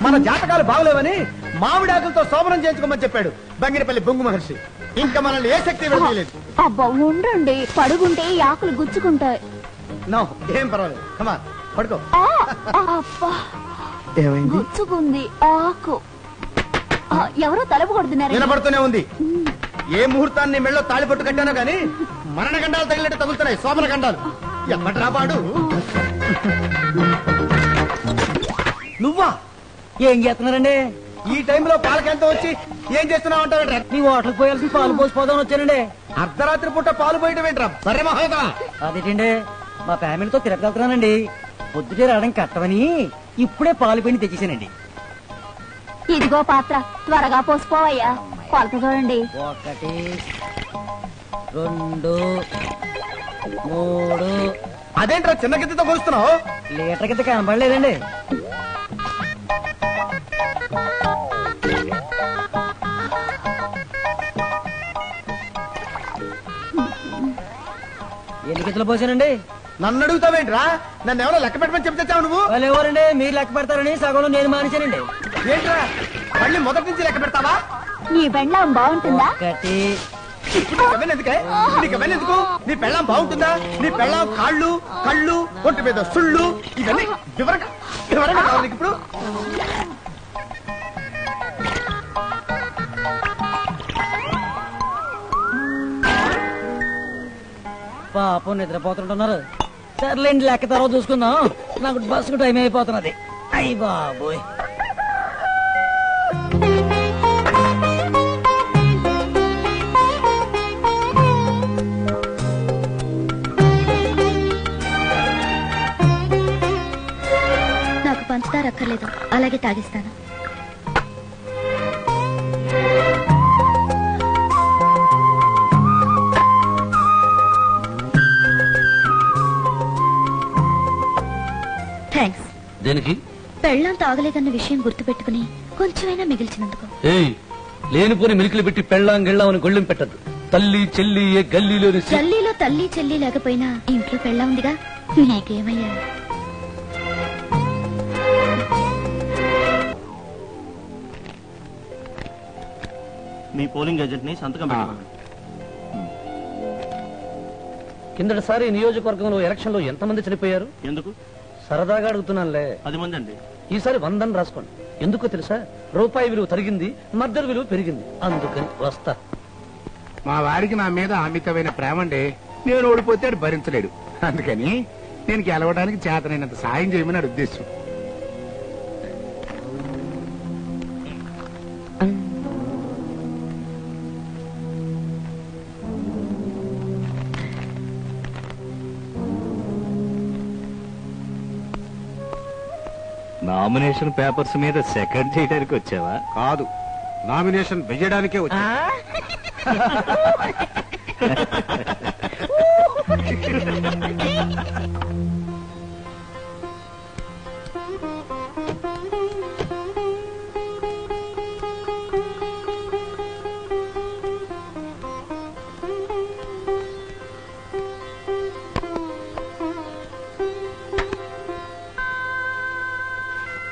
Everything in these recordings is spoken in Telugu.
మన జాతకాలు బాగలేవని మామిడాకులతో శోభనం చేయించుకోమని చెప్పాడు బంగినపల్లి బొంగు మహర్షి. ఇంకా మనల్ని ఏ శక్తి విడదీయలేదు. అబ్బా ఉండండి, పడుకుంటే ఈ ఆకులు గుచ్చుకుంటాయి. నో, ఏం పర్వాలేదు. కమా పడుకో. ఏమైంది? గుచ్చుకుంది ఆకు. ఎవరో తలుపు కొడుతున్నారు. వినపడుతూనే ఉంది. ఏ ముహూర్తాన్ని మెళ్ళో తాళిపట్టు కట్టానో గాని మరణ గండాలు తగిలినట్టు తగులుతున్నాయి. శోభన గండాలు ఎమ్మట్రా పాడు. నువ్వా ఏం చేస్తున్నారండి? ఈ టైంలో పాలకెంత వచ్చి ఏం చేస్తున్నావు అంటారు? నీ హోటల్కి పోయాల్సి పాలు పోసిపోదామని వచ్చానండి. అర్ధరాత్రి పూట పాలు పోయటం ఏంట్రా? సరే మహోదా. అదేంటండి, మా ఫ్యామిలీతో తిరుపతి వెళ్తున్నానండి. పొద్దుటే రావడం కట్టమని ఇప్పుడే పాలు పిండి తెచ్చేసానండి. ఇదిగో పాత్ర, త్వరగా పోసిపోవయ్యా. కొలత చూడండి. 1 2 3. అదేంట్రా చిన్న గిద్దతో కొలుస్తున్నావు? లీటర్ కింద కనబడలేదండి. ఎన్ని గిద్దలు పోసానండి? నన్ను అడుగుతావేంట్రా? నన్ను ఎవరో లెక్క పెట్టమని చెప్తావు నువ్వు? వాళ్ళు ఎవరండి? మీరు లెక్క పెడతారని సగంలో నేను మానేశానండి. ఏంట్రా మళ్ళీ మొదటి నుంచి లెక్క పెడతావా? నీ బెండం బాగుంటుందా? 1 నీకెవెన్నెందుకు? నీ పెళ్ళాం బాగుంటుందా? నీ పెళ్ళాం కాళ్ళు కళ్ళు ఒంటి మీద సుళ్ళు ఇవన్నీ వివరంగా కావాలి నీకు ఇప్పుడు. పాపం నిద్రపోతుంటున్నారు. సర్లేండి, లెక్క తర్వాత చూసుకుందాం. నాకు బస్సుకు టైం అయిపోతున్నది. అయ్యి బాబోయ్. నాకు పంచదార అక్కర్లేదు, అలాగే తాగిస్తాను. థ్యాంక్స్. దేనికి? పెళ్ళం తాగలేదన్న విషయం గుర్తుపెట్టుకుని కొంచెమైనా మిగిల్చినందుకు. లేనిపోని మిలికలు పెట్టి పెళ్ళాం గిళ్ళాం అని గొళ్ళెం పెట్టద్దు. తల్లి చెల్లి ఏ గల్లీలోని గల్లీలో తల్లి చెల్లి లేకపోయినా ఇంట్లో పెళ్ళ ఉందిగా. నీకేమయ్యా? మీ పోలింగ్ ఏజెంట్ ని సంతకం పెట్టండి. కిందటిసారి నియోజకవర్గంలో ఎలక్షన్ లో ఎంతమంది చనిపోయారు? ఎందుకు? సరదాగా అడుగుతున్నానులే. 10 మంది అండి. ఈసారి 100 అని రాసుకోండి. ఎందుకో తెలుసా? రూపాయి విలువ తరిగింది, మద్దతు విలువ పెరిగింది. అందుకని వస్తా. మా వాడికి నా మీద అమితమైన ప్రేమ అండి. నేను ఓడిపోతే భరించలేడు. అందుకని నేను గెలవడానికి చేతనైనంత సాయం చేయమని ఉద్దేశం. నామినేషన్ పేపర్స్ మీద సెకండ్ చేయడానికి వచ్చావా? కాదు, నామినేషన్ వెయ్యడానికే వచ్చా.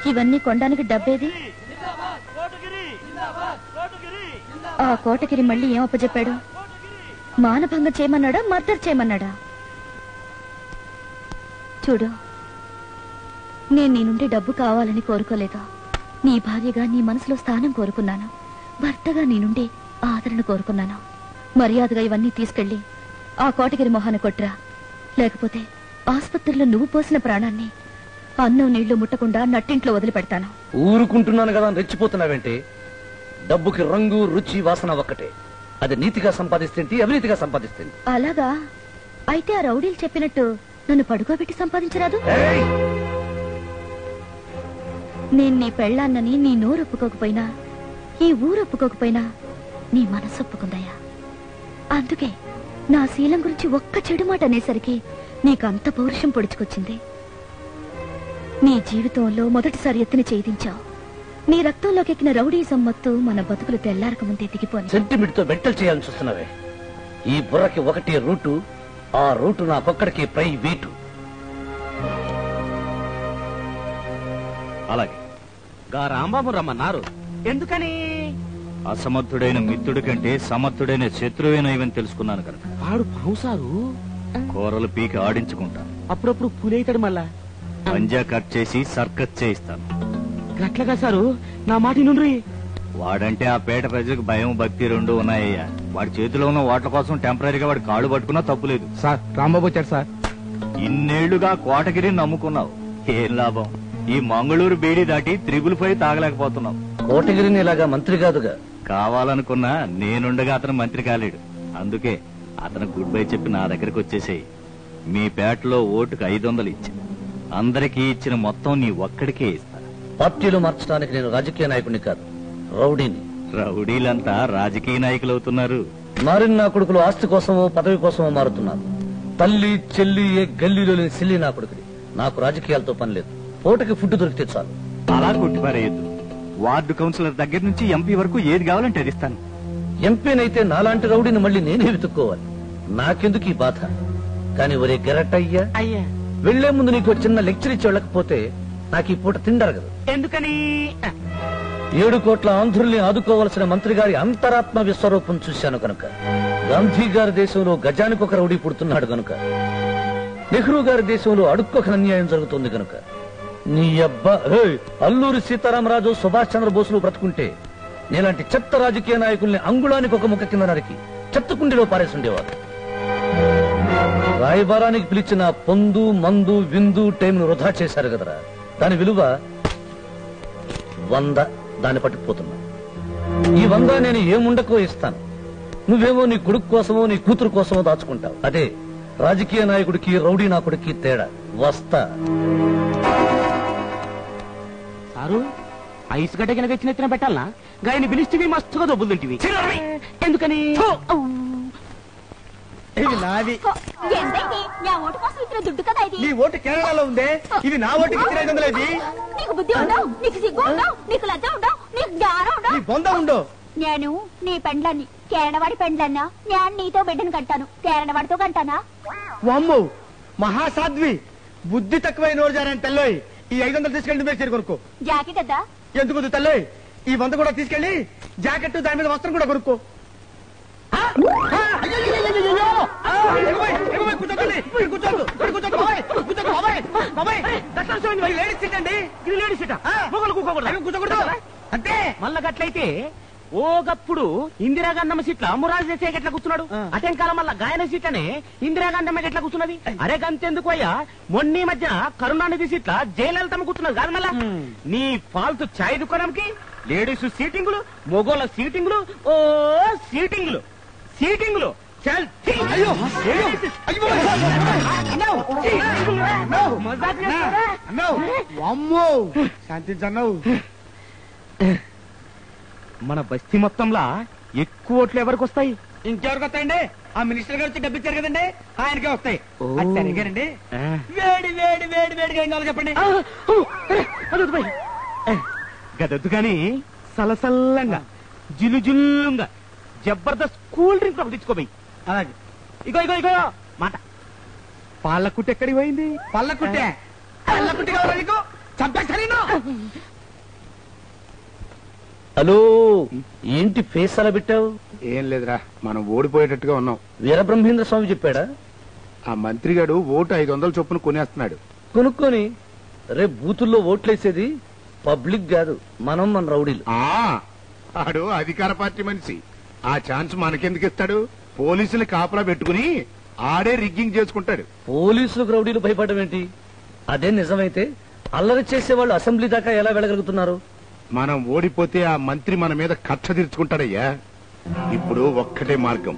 ఇవన్నీ కొనడానికి డబ్బేది? ఆ కోటగిరి మళ్ళీ ఏం అప్పచెప్పాడు? మానభంగం చేయమన్నాడా, మర్డర్ చేయమన్నాడా? చూడు, నేను నీ నుండి డబ్బు కావాలని కోరుకోలేదు. నీ భార్యగా నీ మనసులో స్థానం కోరుకున్నాను. భర్తగా నీ నుండి ఆదరణ కోరుకున్నాను. మర్యాదగా ఇవన్నీ తీసుకెళ్లి ఆ కోటగిరి మొహాన్ని కొట్రా. లేకపోతే ఆసుపత్రిలో నువ్వు పోసిన ప్రాణాన్ని అన్నం నీళ్లు ముట్టకుండా నట్టింట్లో వదిలిపెడతాను. ఊరుకుంటున్నాను కదా రెచ్చిపోతున్నావేంటి? డబ్బుకి రంగు రుచి వాసన ఒక్కటే. అది నీతిగా సంపాదిస్తేంటి, అవినీతిగా సంపాదిస్తేంటి. అలాగా? అయితే ఆ రౌడీలు చెప్పినట్టు నన్ను పడుకోబెట్టి సంపాదించరాదు? నేను నీ పెళ్ళాన్నని నీ నోరు ఒప్పుకోకపోయినా, ఈ ఊరు ఒప్పుకోకపోయినా నీ మనసు ఒప్పుకుందయ్యా. అందుకే నా శీలం గురించి ఒక్క చెడు మాట అనేసరికి నీకంత పౌరుషం పొడుచుకొచ్చింది. నీ జీవితంలో మొదటిసారి ఎత్తున చేయించావు. నీ రక్తంలోకి ఎక్కిన రౌడీజం మత్తు మన బతుకులు తెల్లారక ముందే దిగిపోయి సెంటిమెంట్ తో బెట్టలు చేయాలని చూస్తున్నావే. ఈ బుర్రకి ఒకటే రూటు, ఆ రూటు నాకొక్కడికి ప్రైవేటు. అలాగే గా రాంబాబు రమ్మన్నారు. ఎందుకని? అసమర్థుడైన మిత్రుడి కంటే సమర్థుడైన శత్రువేనైవని తెలుసుకున్నాను కనుక. వాడు పావుసారు కూరలు పీకి ఆడించుకుంటా. అప్పుడప్పుడు పూలైతాడు. మళ్ళా పంజా కట్ చేసి సర్కస్ చేయిస్తాను. గట్లగా సారు, నా మాట నుండ్రి. వాడంటే ఆ పేట ప్రజలకు భయం భక్తి రెండు ఉన్నాయ్యా. వాడి చేతిలో ఉన్న ఓట్ల కోసం టెంపరీగా వాడి కాళ్ళు పట్టుకున్నా తప్పులేదు. సార్ రాంబాబు వచ్చాడు సార్. ఇన్నేళ్లుగా కోటగిరిని నమ్ముకున్నావు, ఏం లాభం? ఈ మంగళూరు బేడి దాటి త్రిబుల్ 5 తాగలేకపోతున్నావు. కోటగిరిని ఇలాగా మంత్రి కాదుగా. కావాలనుకున్నా నేనుండగా అతను మంత్రి కాలేడు. అందుకే అతను గుడ్ బై చెప్పి నా దగ్గరకు వచ్చేసేయి. మీ పేటలో ఓటుకు 500 ఇచ్చి అందరికీ ఇచ్చిన మొత్తం నీ ఒక్కడికే ఇస్తా. పార్టీలు మార్చడానికి నేను రాజకీయ నాయకుడిని కాదు, రౌడీని. రౌడీలంతా రాజకీయ నాయకులవుతున్నారు. మారిన నా కొడుకులు ఆస్తి కోసమో పదవి కోసమో మారుతున్నారు. తల్లి చెల్లి ఏ గల్లీలో లేని సిల్లి నా కొడుకుని. నాకు రాజకీయాలతో పని లేదు. పూటకి ఫుడ్ దొరికితే చాలు. అలా కొట్టిపారేయద్దు. వార్డు కౌన్సిలర్ దగ్గర నుంచి ఎంపీ వరకు ఏది కావాలంటే అది ఇస్తాను. ఎంపీనైతే నాలాంటి రౌడీని మళ్ళీ నేనే వెతుక్కోవాలి. నాకెందుకు ఈ బాధ? కాని ఒరే గెరటయ్యా, వెళ్లే ముందు నీకు చిన్న లెక్చర్ ఇచ్చి వెళ్ళకపోతే నాకు ఈ పూట తిండరగదు. ఎందుకని? 7 కోట్ల ఆంధ్రుల్ని ఆదుకోవలసిన మంత్రి గారి అంతరాత్మ విశ్వరూపం చూశాను కనుక. గాంధీ గారి దేశంలో గజానికి ఒక రౌడీ పుడుతున్నాడు కనుక. నెహ్రూ గారి దేశంలో అడుక్కొక అన్యాయం జరుగుతుంది కనుక. నీ అబ్బా అల్లూరి సీతారామరాజు సుభాష్ చంద్రబోసులు బ్రతుకుంటే నీలాంటి చెత్త రాజకీయ నాయకుల్ని అంగుళానికి ఒక ముక్క కింద నరికి చెత్తకుండిలో పారేసుండేవారు. రాయబారానికి పిలిచిన పొందు మందు విందు టైంను వృధా చేశారు కదరా. దాని విలువ 100. దాన్ని పట్టుకుపోతున్నా. ఈ 100 నేను ఏముండకో ఇస్తాను. నువ్వేమో నీ కొడుకు కోసమో నీ కూతురు కోసమో దాచుకుంటావు. అదే రాజకీయ నాయకుడికి రౌడీ నాకుడికి తేడా. వస్తా. సారు, ఐస్ గడ్డ కింద తెచ్చిన పెట్టాలనా? గాయని పిలిస్తే మస్తుగా దొబ్బులు తింటివి. ఎందుకని? ఇది నాది. ఏంటండి నా ఓటు కోసం ఇచ్చిన దుడ్డు కదా ఇది? నీ ఓటు కేరళలో ఉందే, ఇది నా ఓటుకి ఇచ్చిన 500 ఇది. నీకు బుద్ధి ఉండవు, నీకు సిగ్గు ఉండవు, నీకు లజ్జ ఉండవు, నీకు జ్ఞానం నీ ఉండవు. బొంద ఉండవు. నేను నీ పెండ్లాన్ని, కేరళవాడి పెండ్లన్నా. నేను నీతో బిడ్డను కంటాను, కేరళవాడితో కంటానా? అమ్ము మహాసాధ్వి, బుద్ధి తక్కువైన నోరు జారని తెల్లోయ్. ఈ 500 తీసుకెళ్ళి మీరు కొనుక్కో. జాకెట్ వద్దా? ఎందుకు తెల్లోయ్? ఈ 100 కూడా తీసుకెళ్ళి జాకెట్ దాని మీద వస్త్రం కూడా కొనుక్కో. అంటే మళ్ళా గట్లయితే ఓగప్పుడు ఇందిరాగాంధమ్మ సీట్ల మురాజు దేశాయ్ ఎట్లా కూర్చున్నాడు? అటెం కాలం మళ్ళా గాయన సీట్లనే ఇందిరాగాంధమ్మ ఎట్లా కూర్చున్నది? అరే గంతెందుకు అయ్యా, మొన్న మధ్య కరుణానిధి సీట్ల జయలలితమ్మ కూర్చున్నది కాదు. మళ్ళా నీ ఫాల్తు ఛాయ్ దుకాణంకి లేడీస్ సీటింగులు, మొగోళ్ళ సీటింగులు, ఓ సీటింగులు సీటింగులు. అయ్యో అమ్మో శాంతించన్నావు. మన బస్తీ మొత్తంలా ఎక్కువ ఓట్లు ఎవరికి వస్తాయి? ఇంకెవరికి వస్తాయండి? ఆ మినిస్టర్ గారు వచ్చి డబ్బు ఇచ్చారు కదండి, ఆయనకే వస్తాయి. అది సరిగానండి. వేడి వేడి వేడి వేడిగా ఏం కావాలో చెప్పండి. గదొద్దు కానీ సలసల్లంగా జిల్లుజిల్లుగా జబర్దస్త్ కూల్ డ్రింక్ ఒకటి తెచ్చుకోపోయి. అలాగే. ఇగో ఇగో ఇగో మాట. పాల కుట్టి ఎక్కడికి పోయింది? పళ్ళకుట్టే పళ్ళకుట్టి కావాలి నీకు? చంపేస్తాను. హలో, ఏంటి ఫేస్ అలా పెట్టావు? ఏం లేదురా, మనం ఓడిపోయేటట్టుగా ఉన్నాం. వీరబ్రహ్మేంద్ర స్వామి చెప్పాడా? ఆ మంత్రిగాడు ఓటు 500 చొప్పున కొనేస్తున్నాడు. కొనుక్కొని రేపు బూతుల్లో ఓట్లేసేది పబ్లిక్ కాదు, మనం మన రౌడీలు. ఆడు అధికార పార్టీ మనిషి. ఆ ఛాన్స్ మనకెందుకు ఇస్తాడు? పోలీసులు కాపలా పెట్టుకుని ఆడే రిగ్గింగ్ చేసుకుంటాడు. పోలీసులకు రౌడీలు భయపడడం ఏంటి? అదే నిజమైతే అల్లరి చేసేవాళ్ళు అసెంబ్లీ దాకా ఎలా వెళ్ళగలుగుతున్నారు? మనం ఓడిపోతే ఆ మంత్రి మన మీద కక్ష తీర్చుకుంటాడయ్యా. ఇప్పుడు ఒక్కటే మార్గం,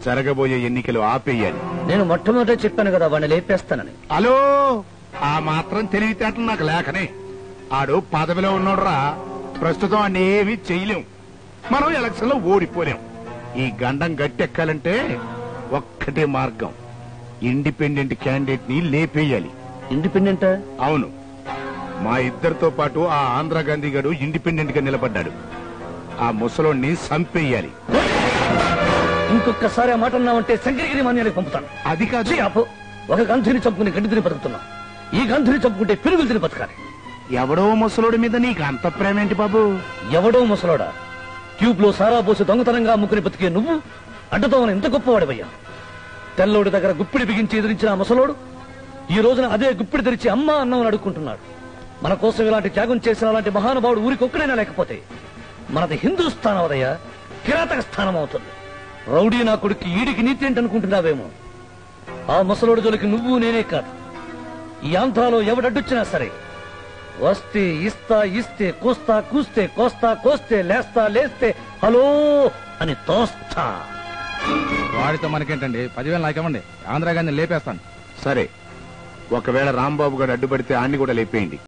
జరగబోయే ఎన్నికలు ఆపేయాలి. నేను మొట్టమొదట చెప్పాను కదా వాడిని లేపేస్తానని. హలో, ఆ మాత్రం తెలివితేటలు నాకు లేకనే. ఆడు పదవిలో ఉన్నోడ్రా, ప్రస్తుతం అన్ని ఏమీ చేయలేం. మనం ఎలక్షన్ లో ఓడిపోలేం. ఈ గండం గట్టెక్కాలంటే ఒక్కటే మార్గం, ఇండిపెండెంట్ క్యాండిడేట్ ని లేపేయాలి. ఇండిపెండెంటా? అవును, మా ఇద్దరితో పాటు ఆ ఆంధ్ర గాంధీ గారు ఇండిపెండెంట్ గా నిలబడ్డాడు. ఆ ముసలోడిని చంపేయాలి. ఇంకొకసారి ఆ మాట అన్నామంటే శంకరగిరి మాన్యానికి పంపుతాను. అది కాదు. ఒక గంధిని చంపుకుని గడ్డి తిని బతుకుతున్నా, ఈ గంధిని చంపుకుంటే పిరుగులు తిని బతకాలి. ఎవడో ముసలోడి మీద నీకు అంత ప్రేమేంటి బాబు? ఎవడో ముసలోడా? ట్యూబ్ లో సారా పోసి దొంగతనంగా అమ్ముకుని బతికే నువ్వు అడ్డతోన ఎంత గొప్పవాడివయ్యా. తెల్లోడి దగ్గర గుప్పిడి బిగించి ఎదిరించిన ఆ ముసలోడు ఈ రోజున అదే గుప్పిడి తెరిచి అమ్మా అన్నమని అడుక్కుంటున్నాడు. మన కోసం ఇలాంటి త్యాగం చేసిన అలాంటి మహానుభావుడు ఊరికొక్కడైనా లేకపోతే మనది హిందూస్థానం అవదయ్యా, కిరాతక స్థానం అవుతుంది. రౌడీ నా కొడుక్కి ఈడికి నీతి ఏంటనుకుంటున్నావేమో. ఆ ముసలోడు జోలికి నువ్వు నేనే కాదు, ఈ ఆంధ్రాలో ఎవడడ్డొచ్చినా సరే వస్తే ఇస్తా, ఇస్తే కోస్తా, కూస్తే కోస్తా, కోస్తే లేస్తా, లేస్తే హలో అని తోస్తా. వాడితో మనకేంటండి, 10,000 నాకివ్వండి, ఆంధ్రా గారిని లేపేస్తాను. సరే, ఒకవేళ రాంబాబు గారు అడ్డుపడితే ఆన్ని కూడా లేపేయండి.